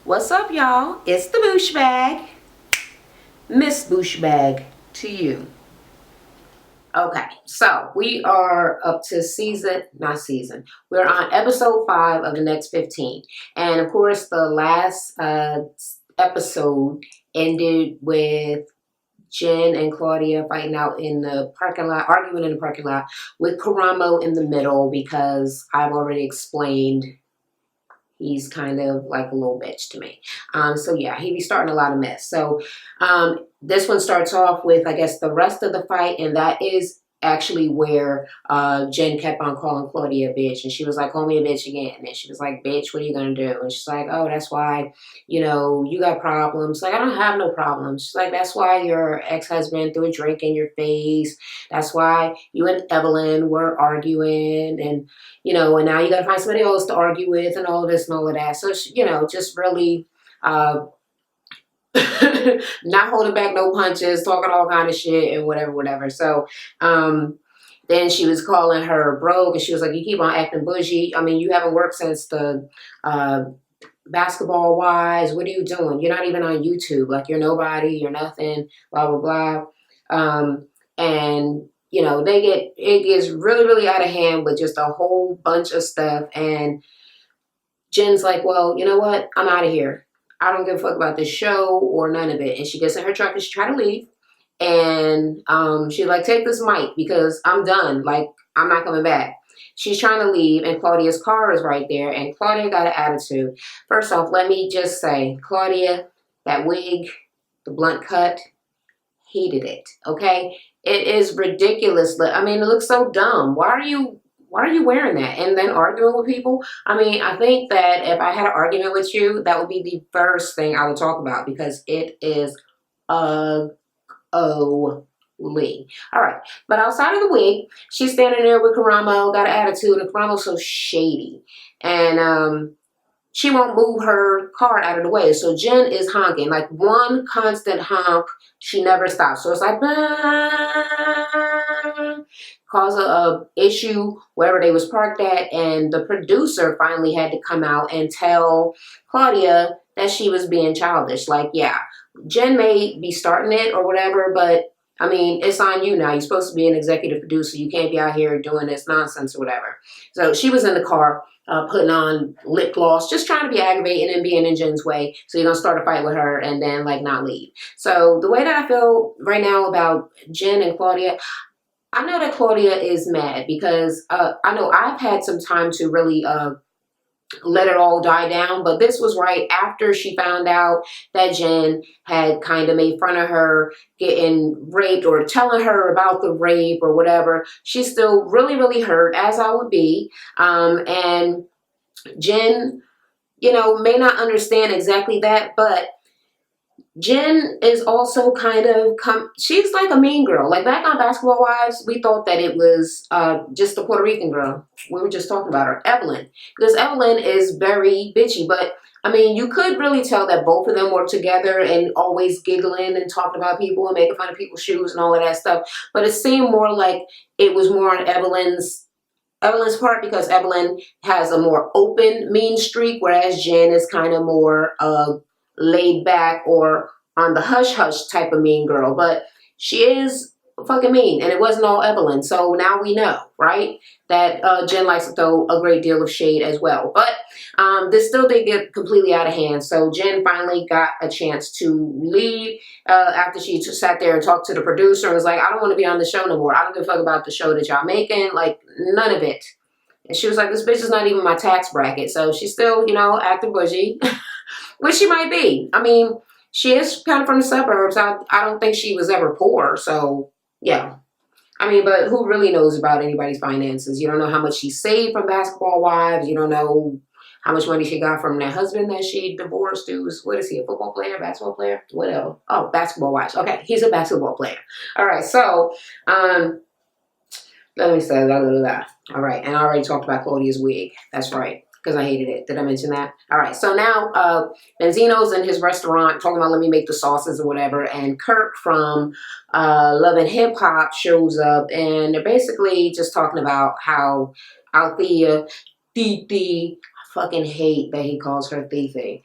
What's up, y'all? It's the Boosh Bag. Miss Boosh Bag to you. Okay, so we are up to not season. We're on episode 5 of the next 15. And of course, the last episode ended with Jen and Claudia fighting out in the parking lot, arguing in the parking lot with Karamo in the middle because I've already explained he's kind of like a little bitch to me. So yeah, he be starting a lot of mess. So this one starts off with, I guess, the rest of the fight, and that is actually where Jen kept on calling Claudia a bitch, and she was like, call me a bitch again. And she was like, bitch, what are you gonna do? And she's like, oh, that's why, you got problems. Like, I don't have no problems. She's like, that's why your ex-husband threw a drink in your face. That's why you and Evelyn were arguing, and now you got to find somebody else to argue with and all of this and all of that. So, just really not holding back no punches, talking all kind of shit and whatever. So, then she was calling her broke, and she was like, you keep on acting bougie. I mean, you haven't worked since the basketball wives. What are you doing? You're not even on YouTube. Like, you're nobody, you're nothing, blah, blah, blah. And it gets really, really out of hand with just a whole bunch of stuff. And Jen's like, well, you know what? I'm out of here. I don't give a fuck about this show or none of it. And she gets in her truck and she try to leave. And she's like, take this mic because I'm done. Like, I'm not coming back. She's trying to leave, and Claudia's car is right there. And Claudia got an attitude. First off, let me just say, Claudia, that wig, the blunt cut, hated it. Okay, it is ridiculous. I mean, it looks so dumb. Why are you wearing that and then arguing with people? I mean, I think that if I had an argument with you, that would be the first thing I would talk about because it is ugly. All right, but outside of the wig, she's standing there with Karamo, got an attitude, and Karamo's so shady, and she won't move her car out of the way. So Jen is honking, like one constant honk. She never stops. So it's like, cause a issue wherever they was parked at. And the producer finally had to come out and tell Claudia that she was being childish. Like, yeah, Jen may be starting it or whatever, but I mean, it's on you now. You're supposed to be an executive producer. You can't be out here doing this nonsense or whatever. So she was in the car putting on lip gloss, just trying to be aggravating and being in Jen's way. So you're going to start a fight with her and then like not leave. So the way that I feel right now about Jen and Claudia, I know that Claudia is mad because I know I've had some time to really let it all die down. But this was right after she found out that Jen had kind of made fun of her getting raped or telling her about the rape or whatever. She's still really, really hurt, as I would be. And Jen, may not understand exactly that, but Jen is also kind of she's like a mean girl. Like back on Basketball Wives, we thought that it was just the Puerto Rican girl. We were just talking about her, Evelyn. Because Evelyn is very bitchy. But I mean, you could really tell that both of them were together and always giggling and talking about people and making fun of people's shoes and all of that stuff. But it seemed more like it was more on Evelyn's part because Evelyn has a more open mean streak, whereas Jen is kind of more laid back or on the hush hush type of mean girl. But she is fucking mean, and it wasn't all Evelyn. So now we know, right, that Jen likes to throw a great deal of shade as well. But this still did get completely out of hand. So Jen finally got a chance to leave after she sat there and talked to the producer and was like, I don't want to be on the show no more. I don't give a fuck about the show that y'all making. Like, none of it. And she was like, this bitch is not even my tax bracket. So she's still, acting bougie, which she might be. I mean, she is kind of from the suburbs. I don't think she was ever poor. So, yeah. I mean, but who really knows about anybody's finances? You don't know how much she saved from Basketball Wives. You don't know how much money she got from that husband that she divorced. What is he, a football player, basketball player? Whatever. Oh, Basketball Wives. Okay, he's a basketball player. All right, so, let me say, blah, blah, blah. All right, and I already talked about Claudia's wig. That's right, because I hated it. Did I mention that? All right, so now Benzino's in his restaurant talking about let me make the sauces or whatever, and Kirk from Love and Hip Hop shows up, and they're basically just talking about how Althea, Titi, I fucking hate that he calls her Titi.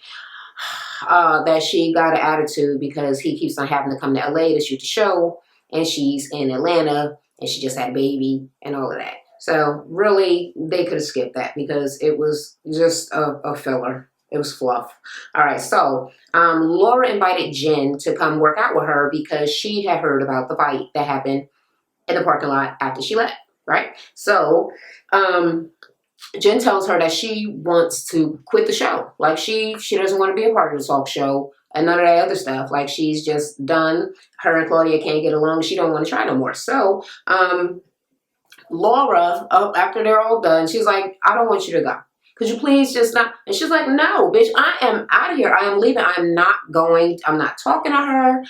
that she got an attitude because he keeps on having to come to LA to shoot the show, and she's in Atlanta, and she just had a baby and all of that. So really, they could have skipped that because it was just a filler. It was fluff. All right, so Laura invited Jen to come work out with her because she had heard about the fight that happened in the parking lot after she left, right? So Jen tells her that she wants to quit the show. Like she doesn't want to be a part of the talk show and none of that other stuff. Like she's just done. Her and Claudia can't get along. She don't want to try no more. So Laura, after they're all done, she's like, I don't want you to go. Could you please just not? And she's like, no, bitch, I am out of here. I am leaving. I'm not going. I'm not talking to her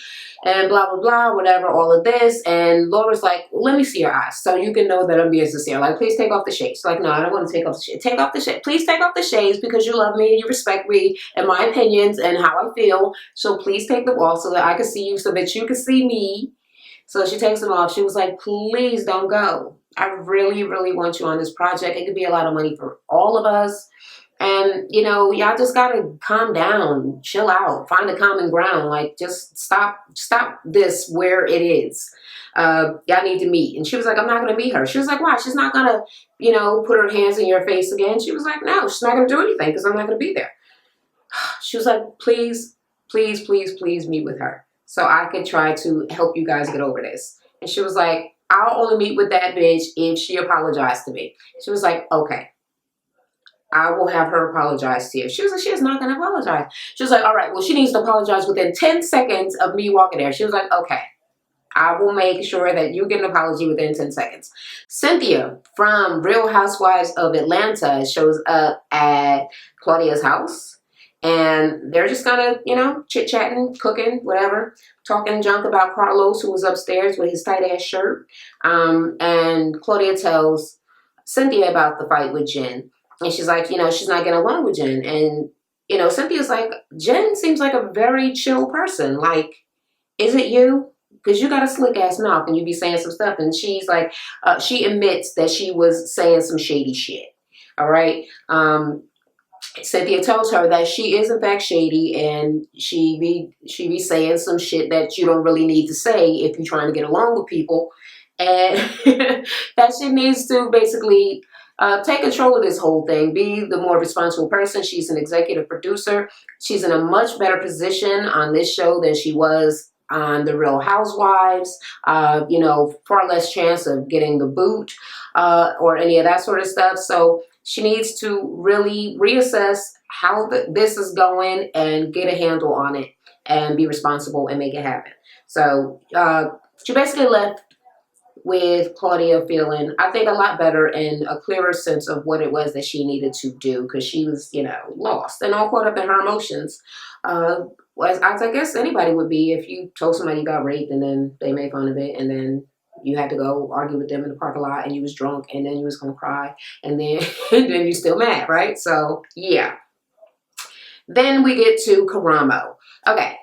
and blah, blah, blah, whatever, all of this. And Laura's like, let me see your eyes so you can know that I'm being sincere. Like, please take off the shades. Like, no, I don't want to take off the shades. Take off the shades. Please take off the shades because you love me and you respect me and my opinions and how I feel. So please take them off so that I can see you so that you can see me. So she takes them off. She was like, please don't go. I really, really want you on this project. It could be a lot of money for all of us. And, you know, y'all just got to calm down, chill out, find a common ground. Like, just stop this where it is. Y'all need to meet. And she was like, I'm not going to meet her. She was like, why? She's not going to, you know, put her hands in your face again. She was like, no, she's not going to do anything because I'm not going to be there. She was like, please, please, please, please meet with her so I could try to help you guys get over this. And she was like, I'll only meet with that bitch if she apologized to me. She was like, okay, I will have her apologize to you. She was like, she is not going to apologize. She was like, all right, well, she needs to apologize within 10 seconds of me walking there. She was like, okay, I will make sure that you get an apology within 10 seconds. Cynthia from Real Housewives of Atlanta shows up at Claudia's house. And they're just kind of, you know, chit-chatting, cooking, whatever, talking junk about Carlos, who was upstairs with his tight-ass shirt. And Claudia tells Cynthia about the fight with Jen. And she's like, you know, she's not getting along with Jen. And, you know, Cynthia's like, Jen seems like a very chill person. Like, is it you? Because you got a slick-ass mouth and you be saying some stuff. And she's like, she admits that she was saying some shady shit. All right? Cynthia tells her that she is in fact shady and she be saying some shit that you don't really need to say if you're trying to get along with people, and that she needs to basically take control of this whole thing, be the more responsible person. She's an executive producer. She's in a much better position on this show than she was on The Real Housewives. You know, far less chance of getting the boot or any of that sort of stuff. So she needs to really reassess how this is going and get a handle on it and be responsible and make it happen. So she basically left with Claudia feeling, I think, a lot better and a clearer sense of what it was that she needed to do, because she was, you know, lost and all caught up in her emotions. As I guess anybody would be if you told somebody you got raped and then they made fun of it and then you had to go argue with them in the parking lot and you was drunk and then you was going to cry and then, and then you still mad, right? So, yeah. Then we get to Karamo. Okay.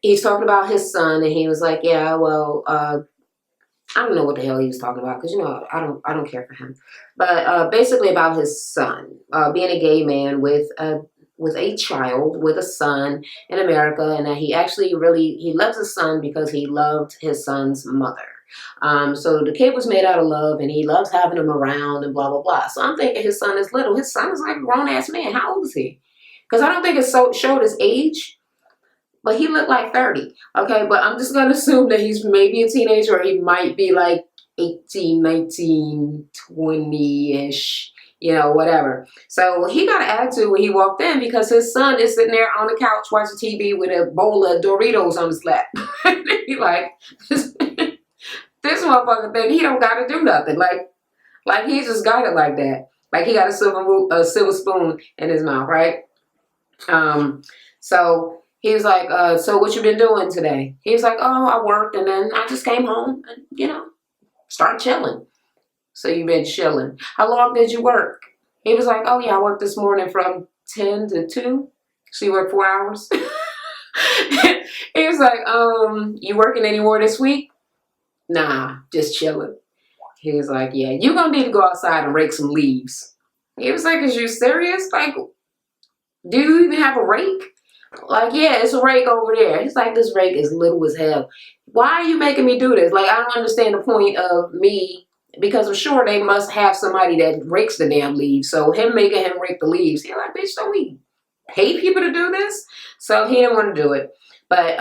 He's talking about his son and he was like, yeah, well, I don't know what the hell he was talking about because, you know, I don't care for him. But basically about his son, being a gay man with a child, with a son in America, and that he actually he loves his son because he loved his son's mother. So the kid was made out of love and he loves having him around and blah, blah, blah. So I'm thinking his son is little. His son is like a grown-ass man. How old is he? Because I don't think it showed his age, but he looked like 30. Okay, but I'm just going to assume that he's maybe a teenager or he might be like 18, 19, 20-ish. You know, whatever. So he got an attitude when he walked in because his son is sitting there on the couch watching TV with a bowl of Doritos on his lap. He like, this motherfucker think he don't got to do nothing. Like he just got it like that. Like he got a silver spoon in his mouth, right? So he was like, so what you been doing today? He was like, oh, I worked and then I just came home and, you know, started chilling. So you've been chilling. How long did you work? He was like, oh yeah, I worked this morning from 10 to 2. So you worked 4 hours? He was like, you working any more this week? Nah, just chilling. He was like, yeah, you're going to need to go outside and rake some leaves. He was like, is you serious? Like, Do you even have a rake? Like, yeah, it's a rake over there. He's like, this rake is little as hell. Why are you making me do this? Like, I don't understand the point of me, because I'm sure they must have somebody that rakes the damn leaves. So him making him rake the leaves, he's like, bitch, don't we pay people to do this? So he didn't want to do it. But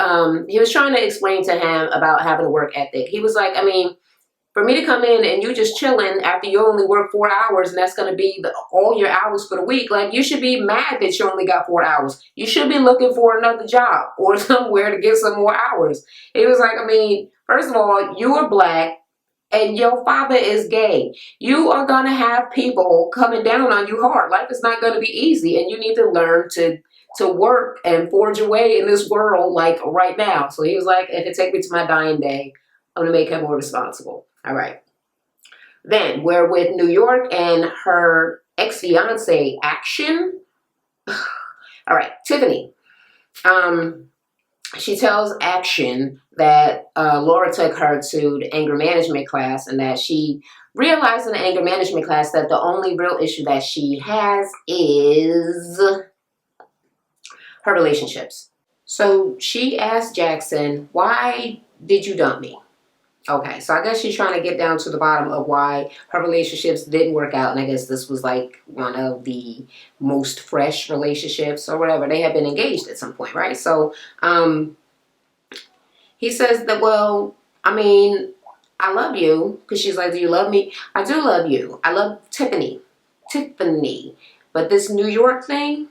he was trying to explain to him about having a work ethic. He was like, I mean, for me to come in and you just chilling after you only work 4 hours and that's going to be all your hours for the week, like you should be mad that you only got 4 hours. You should be looking for another job or somewhere to get some more hours. It was like, I mean, first of all, you are black and your father is gay. You are going to have people coming down on you hard. Life is not going to be easy, and you need to learn to work and forge your way in this world like right now. So he was like, if it take me to my dying day, I'm going to make him more responsible. All right. Then we're with New York and her ex-fiance, Action. All right, Tiffany. She tells Action that Laura took her to the anger management class and that she realized in the anger management class that the only real issue that she has is her relationships. So she asked Jackson, why did you dump me? Okay, so I guess she's trying to get down to the bottom of why her relationships didn't work out. And I guess this was like one of the most fresh relationships or whatever. They had been engaged at some point, right? So he says that, well, I mean, I love you. Because she's like, do you love me? I do love you. I love Tiffany. Tiffany. But this New York thing,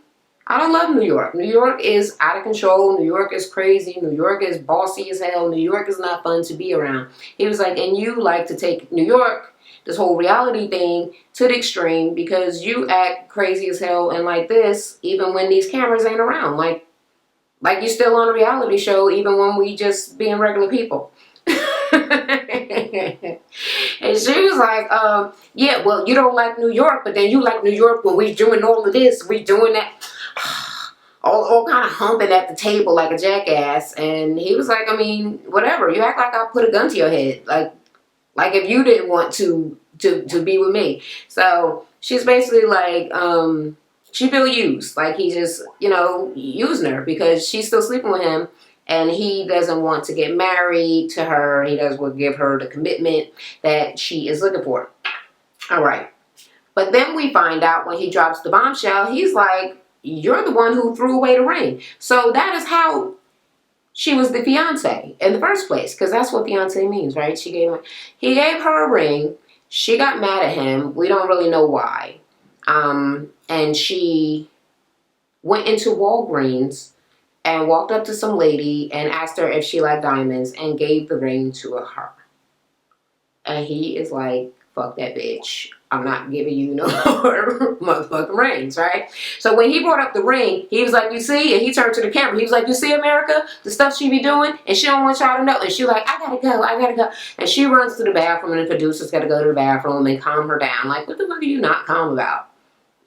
I don't love New York. New York is out of control. New York is crazy. New York is bossy as hell. New York is not fun to be around. He was like, and you like to take New York, this whole reality thing, to the extreme because you act crazy as hell and like this even when these cameras ain't around. Like you still on a reality show even when we just being regular people. And she was like, yeah, well, you don't like New York, but then you like New York when we doing all of this, we doing that. all kind of humping at the table like a jackass. And he was like, I mean, whatever. You act like I put a gun to your head. Like if you didn't want to be with me. So she's basically like, she feel used. Like he just, using her because she's still sleeping with him. And he doesn't want to get married to her. He doesn't want to give her the commitment that she is looking for. All right. But then we find out when he drops the bombshell, he's like, you're the one who threw away the ring. So that is how she was the fiance in the first place. Because that's what fiance means, right? He gave her a ring. She got mad at him. We don't really know why. And she went into Walgreens and walked up to some lady and asked her if she liked diamonds and gave the ring to her. And he is like, fuck that bitch. I'm not giving you no more motherfucking rings, right? So when he brought up the ring, he was like, you see? And he turned to the camera. He was like, you see, America? The stuff she be doing? And she don't want y'all to know. And she like, I gotta go. And she runs to the bathroom and the producer's gotta go to the bathroom and calm her down. Like, what the fuck are you not calm about?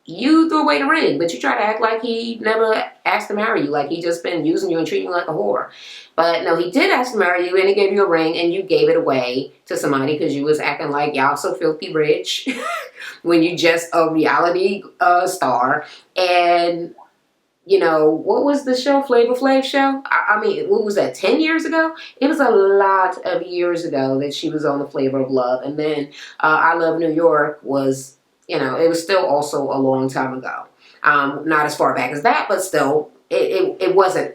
You threw away the ring, but you try to act like he never asked to marry you, like he just been using you and treating you like a whore. But no, he did ask to marry you, and he gave you a ring, and you gave it away to somebody because you was acting like y'all so filthy rich when you just a reality star. And what was the show, Flavor Flav show? I mean, what was that, 10 years ago? It was a lot of years ago that she was on the Flavor of Love. And then I Love New York was, it was still also a long time ago. Not as far back as that, but still, it wasn't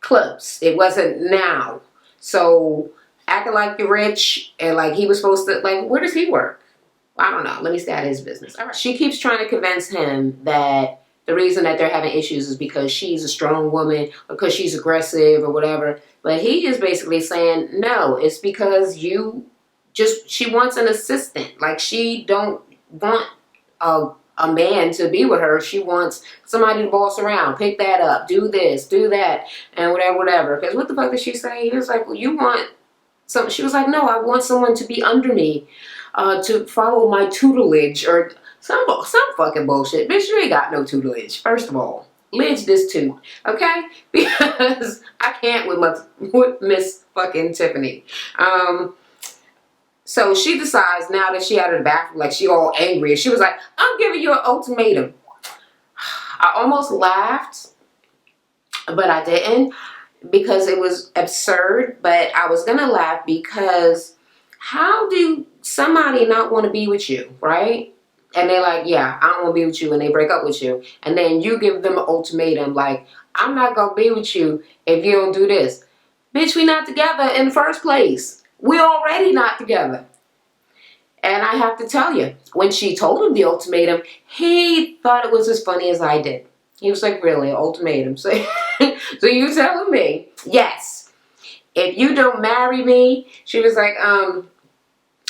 close. It wasn't now. So acting like you're rich and like he was supposed to, like, where does he work? I don't know. Let me stay out of his business. All right. She keeps trying to convince him that the reason that they're having issues is because she's a strong woman or because she's aggressive or whatever. But he is basically saying, no, it's because she wants an assistant. Like, she don't want a man to be with her. She wants somebody to boss around, pick that up, do this, do that, and whatever. Because what the fuck did she say? He was like, well, you want some. She was like, no, I want someone to be under me, to follow my tutelage or some fucking bullshit. Bitch, you ain't got no tutelage, first of all. Lidge this too, okay? Because I can't with Miss fucking Tiffany. So she decides now that she out of the bathroom, like she all angry. She was like, I'm giving you an ultimatum. I almost laughed, but I didn't because it was absurd. But I was gonna laugh because how do somebody not want to be with you, right? And they're like, yeah, I don't want to be with you, and they break up with you, and then you give them an ultimatum like, I'm not gonna be with you if you don't do this. Bitch, we not together in the first place. We already not together. And I have to tell you, when she told him the ultimatum, he thought it was as funny as I did. He was like, really, ultimatum? So, so you telling me, yes, if you don't marry me, she was like,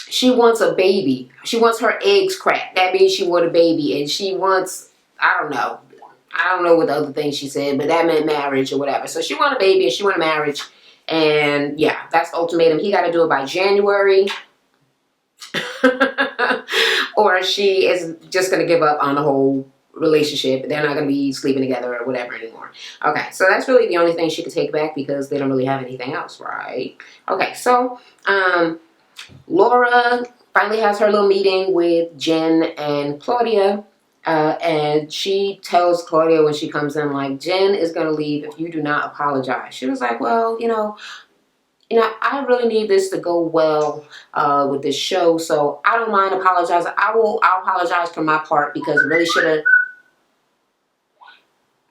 she wants a baby. She wants her eggs cracked. That means she wants a baby. And she wants, I don't know. I don't know what the other thing she said, but that meant marriage or whatever. So she wanted a baby and she wanted marriage. And yeah, that's the ultimatum. He got to do it by January. Or she is just going to give up on the whole relationship. They're not going to be sleeping together or whatever anymore. Okay, so that's really the only thing she could take back because they don't really have anything else, right? Okay, so Laura finally has her little meeting with Jen and Claudia. And she tells Claudia when she comes in, like, Jen is going to leave if you do not apologize. She was like, well, I really need this to go well with this show, so I don't mind apologizing. I'll apologize for my part because it really should have.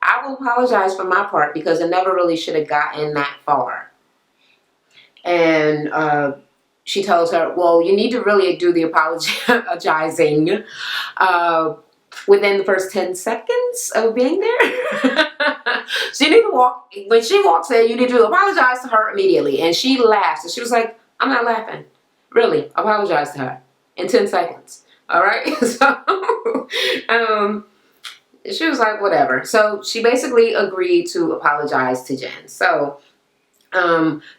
I will apologize for my part because it never really should have gotten that far. And she tells her, well, you need to really do the apologizing within the first 10 seconds of being there. So you need to when she walks in, you need to apologize to her immediately. And she laughs. And she was like, I'm not laughing. Really, apologize to her in 10 seconds. All right? So she was like, whatever. So she basically agreed to apologize to Jen. So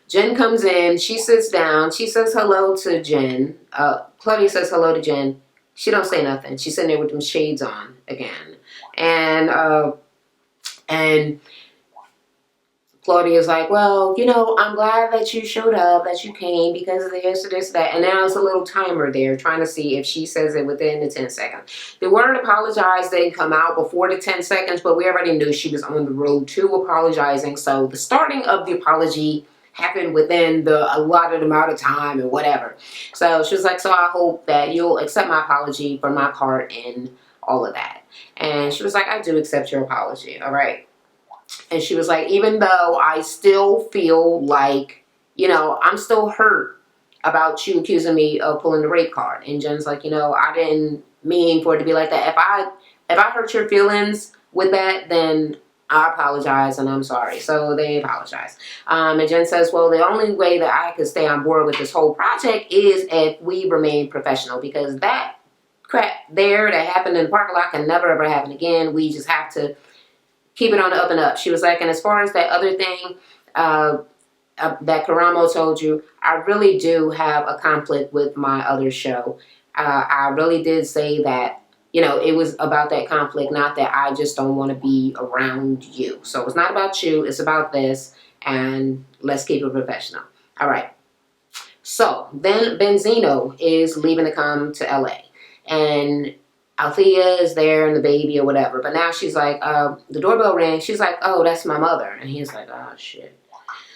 Jen comes in. She sits down. She says hello to Jen. Claudia says hello to Jen. She don't say nothing. She's sitting there with them shades on again. And Claudia's like, well, I'm glad that you showed up, that you came because of this, that. And now it's a little timer there trying to see if she says it within the 10 seconds. The word apologize didn't come out before the 10 seconds, but we already knew she was on the road to apologizing. So the starting of the apology happened within the allotted amount of time and whatever. So she was like, so I hope that you'll accept my apology for my part in all of that. And she was like, I do accept your apology. All right. And she was like, even though I still feel like, I'm still hurt about you accusing me of pulling the rape card. And Jen's like, I didn't mean for it to be like that. If I hurt your feelings with that, then I apologize and I'm sorry. So they apologize. And Jen says, well, the only way that I could stay on board with this whole project is if we remain professional, because that crap there that happened in the parking lot can never ever happen again. We just have to keep it on the up and up. She was like, and as far as that other thing that Karamo told you, I really do have a conflict with my other show. I really did say that, it was about that conflict, not that I just don't want to be around you. So it's not about you, it's about this, and let's keep it professional. All right. So then Benzino is leaving to come to LA. And Althea is there and the baby or whatever. But now she's like, the doorbell rang. She's like, oh, that's my mother. And he's like, oh, shit.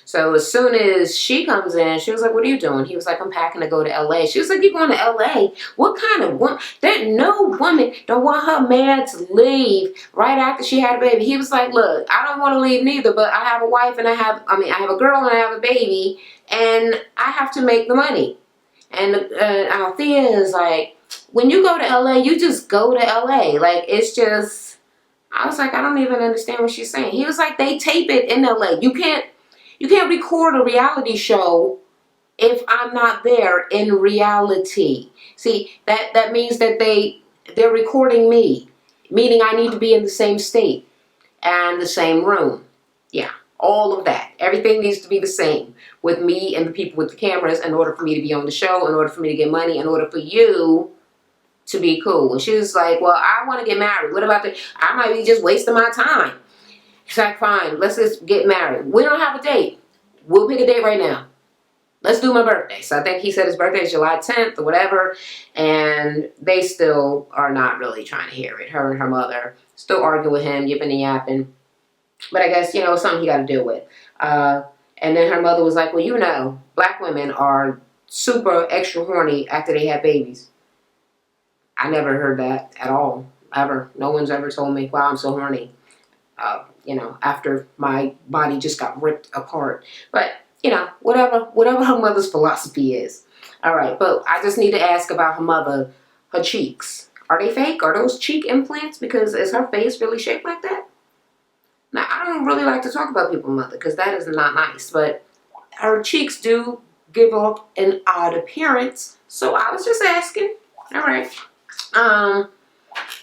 So as soon as she comes in, she was like, what are you doing? He was like, I'm packing to go to LA. She was like, you going to LA? What kind of woman? That no woman don't want her man to leave right after she had a baby. He was like, look, I don't want to leave neither, but I have a wife and I have a girl and I have a baby and I have to make the money. And Althea is like, when you go to LA, you just go to LA. Like, it's just, I was like, I don't even understand what she's saying. He was like, they tape it in LA. You can't record a reality show if I'm not there in reality. See, that means that they're recording me, meaning I need to be in the same state and the same room. Yeah, all of that. Everything needs to be the same with me and the people with the cameras in order for me to be on the show, in order for me to get money, in order for you to be cool. And she was like, well, I want to get married. What about I might be just wasting my time. She's like, fine, let's just get married. We don't have a date. We'll pick a date right now. Let's do my birthday. So I think he said his birthday is July 10th or whatever. And they still are not really trying to hear it, her and her mother. still arguing with him, yipping and yapping. But I guess, it's something he got to deal with. And then her mother was like, well, black women are super extra horny after they have babies. I never heard that at all, ever. No one's ever told me, wow, I'm so horny, after my body just got ripped apart. But, whatever her mother's philosophy is. All right, but I just need to ask about her mother, her cheeks. Are they fake? Are those cheek implants? Because is her face really shaped like that? Now, I don't really like to talk about people's mother because that is not nice, but her cheeks do give off an odd appearance. So I was just asking. All right.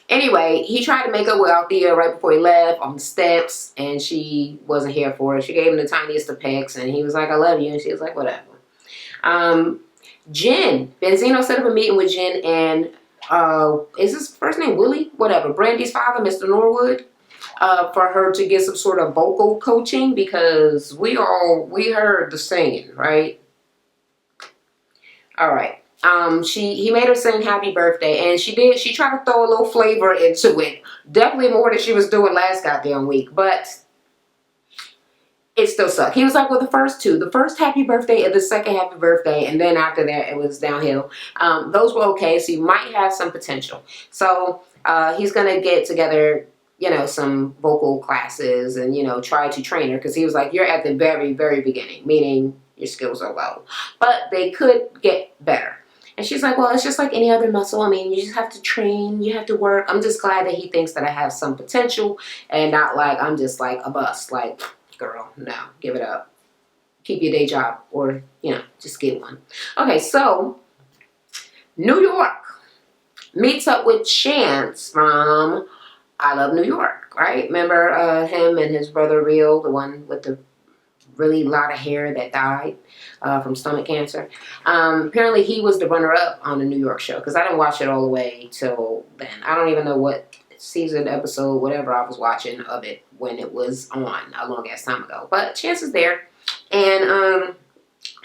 Anyway, he tried to make up with Althea right before he left on the steps, and she wasn't here for it. She gave him the tiniest of pecks, and he was like, I love you. And she was like, whatever. Jen. Benzino set up a meeting with Jen and, is his first name Willie? Whatever. Brandy's father, Mr. Norwood. For her to get some sort of vocal coaching because we heard the singing, right? All right. He made her sing happy birthday, and she tried to throw a little flavor into it. Definitely more than she was doing last goddamn week, but it still sucked. He was like, well, the first happy birthday and the second happy birthday, and then after that it was downhill. Those were okay, so you might have some potential. So he's gonna get together some vocal classes and, try to train her because he was like, you're at the very, very beginning, meaning your skills are low. But they could get better. And she's like, well, it's just like any other muscle. I mean, you just have to train, you have to work. I'm just glad that he thinks that I have some potential and not like I'm just like a bust. Like, girl, no, give it up. Keep your day job or, just get one. Okay, so New York meets up with Chance from I Love New York, right? Remember him and his brother Real, the one with the really lot of hair that died from stomach cancer. Apparently he was the runner-up on the New York show because I didn't watch it all the way till then. I don't even know what season, episode, whatever I was watching of it when it was on a long ass time ago. But Chance is there. And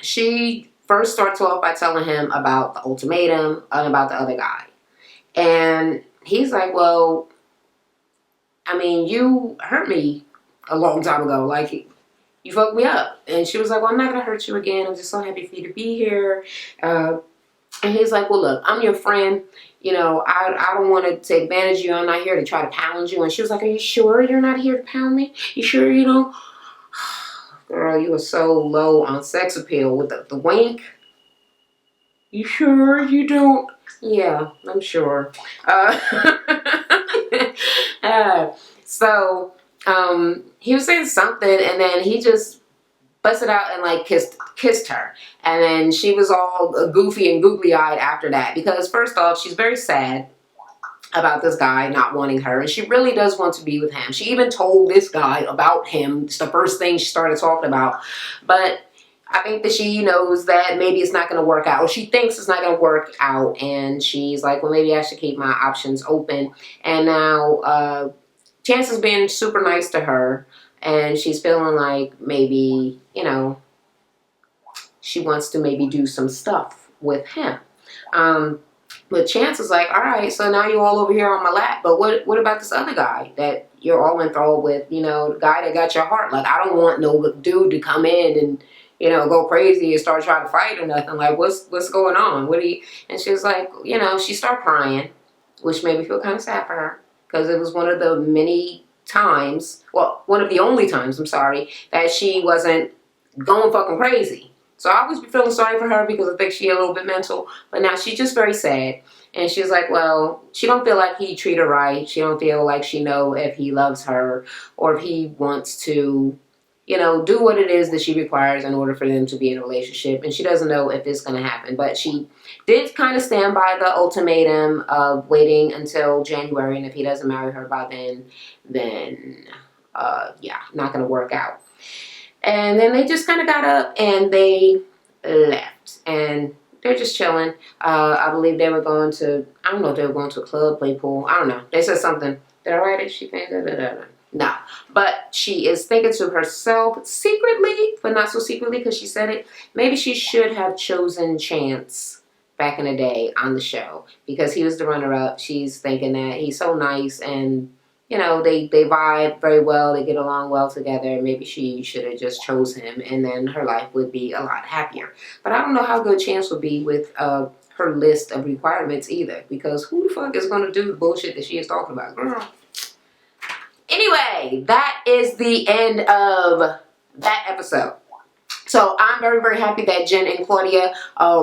she first starts off by telling him about the ultimatum and about the other guy. And he's like, well, I mean, you hurt me a long time ago. Like, you fucked me up. And she was like, well, I'm not going to hurt you again. I'm just so happy for you to be here. And he's like, well, look, I'm your friend. I don't want to take advantage of you. I'm not here to try to pound you. And she was like, are you sure you're not here to pound me? You sure you don't? Girl, you were so low on sex appeal with the wink. You sure you don't? Yeah, I'm sure. So he was saying something, and then he just busted out and like kissed her, and then she was all goofy and googly eyed after that because first off, she's very sad about this guy not wanting her, and she really does want to be with him. She even told this guy about him. It's the first thing she started talking about, but I think that she knows that maybe it's not going to work out, or she thinks it's not going to work out, and she's like, well, maybe I should keep my options open. And now Chance has been super nice to her, and she's feeling like maybe, she wants to maybe do some stuff with him. But Chance is like, all right, so now you're all over here on my lap, but what about this other guy that you're all enthralled with, the guy that got your heart? Like, I don't want no dude to come in and go crazy and start trying to fight or nothing. Like, what's going on? And she was like, she started crying, which made me feel kind of sad for her because it was one of the many times, well, one of the only times, I'm sorry, that she wasn't going fucking crazy. So I always be feeling sorry for her because I think she a little bit mental, but now she's just very sad. And she's like, well, she don't feel like he treat her right. She don't feel like she know if he loves her or if he wants to do what it is that she requires in order for them to be in a relationship. And she doesn't know if it's going to happen. But she did kind of stand by the ultimatum of waiting until January. And if he doesn't marry her by then, yeah, not going to work out. And then they just kind of got up and they left. And they're just chilling. I believe they were going to, I don't know if they were going to a club, play pool. I don't know. They said something. Did I write it? She thinks, no, but she is thinking to herself secretly, but not so secretly because she said it. Maybe she should have chosen Chance back in the day on the show because he was the runner-up. She's thinking that he's so nice and, you know, they vibe very well, they get along well together. Maybe she should have just chose him, and then her life would be a lot happier. But I don't know how good Chance would be with her list of requirements either, because who the fuck is going to do the bullshit that she is talking about, girl? Anyway, that is the end of that episode. So I'm very, very happy that Jen and Claudia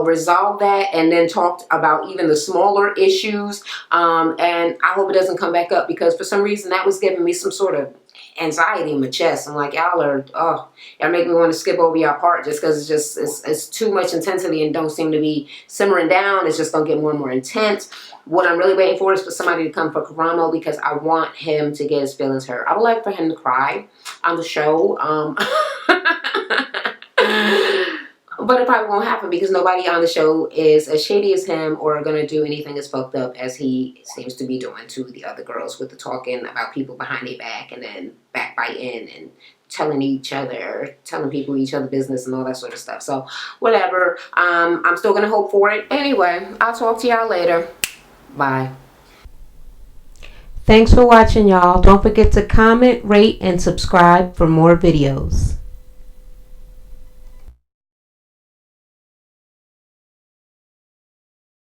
resolved that and then talked about even the smaller issues. And I hope it doesn't come back up, because for some reason that was giving me some sort of anxiety in my chest. I'm like, y'all make me want to skip over y'all part, just because it's too much intensity and don't seem to be simmering down. It's just going to get more and more intense. What I'm really waiting for is for somebody to come for Karamo, because I want him to get his feelings hurt. I would like for him to cry on the show. But it probably won't happen, because nobody on the show is as shady as him or going to do anything as fucked up as he seems to be doing to the other girls, with the talking about people behind their back and then backbiting and telling people each other business and all that sort of stuff. So whatever. I'm still going to hope for it. Anyway, I'll talk to y'all later. Bye. Thanks for watching, y'all. Don't forget to comment, rate, and subscribe for more videos.